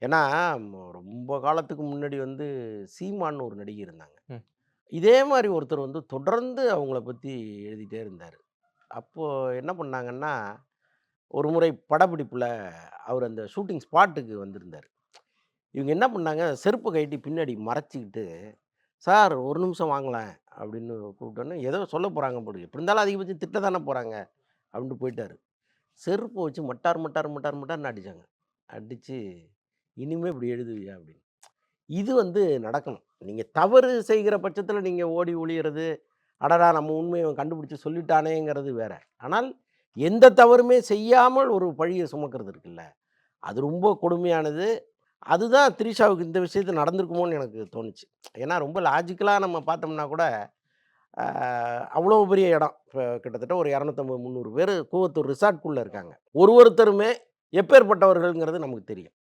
ஏன்னா, ரொம்ப காலத்துக்கு முன்னாடி வந்து சீமான்னு ஒரு நடிகை இருந்தாங்க. ம். இதே மாரி ஒருத்தர் வந்து தொடர்ந்து அவங்கள பத்தி எழுதிட்டே இருந்தாரு. அப்போ என்ன பண்ணாங்கன்னா, ஒரு முறை படப்பிடிப்புல அவரு அந்த ஷூட்டிங் ஸ்பாட்டுக்கு வந்திருந்தாரு. இவங்க என்ன பண்ணாங்க, செருப்ப கழட்டி பின்னாடி மறைச்சுக்கிட்டு, "சார் ஒரு நிமிஷம் வாங்களேன்" அப்படின்னு கூப்பிட்டோனே, ஏதோ சொல்ல போறாங்க போல. எப்படி இருந்தாலும் அதிகபட்சம் திட்ட தானே போறாங்க அப்படின்ட்டு போயிட்டாரு. செருப்ப வச்சு மட்டார், மட்டார், மட்டார், மட்டார்ன்னு அடிச்சாங்க. அடிச்சு, "இனிமே இப்படி எழுதுவியா?" அப்படின்னு. இது வந்து நடக்கணும். நீங்க தவறு செய்கிற பட்சத்தில நீங்க ஓடி ஒளியறது, அடடா! நம்ம உண்மைய இவன் கண்டுபிடிச்சு சொல்லிட்டானேங்கிறது வேற. ஆனால் எந்த தவறுமே செய்யாமல் ஒரு பழிய சுமக்கிறது இருக்குல்ல, அது ரொம்ப கொடுமையானது. அதுதான் திரிஷாவுக்கு இந்த விஷயத்துல நடந்திருக்குமோன்னு எனக்கு தோணுச்சு. ஏன்னா ரொம்ப லாஜிக்கலா நம்ம பார்த்தோம்னா கூட, அ அவ்வளோ பெரிய இடம். கிட்டத்தட்ட ஒரு 250, 300 பேரு கூவத்தூர் ரிசார்ட்குள்ள இருக்காங்க. ஒருத்தருமே எப்பேர்ப்பட்டவர்கள்ங்கிறது நமக்கு தெரியும்.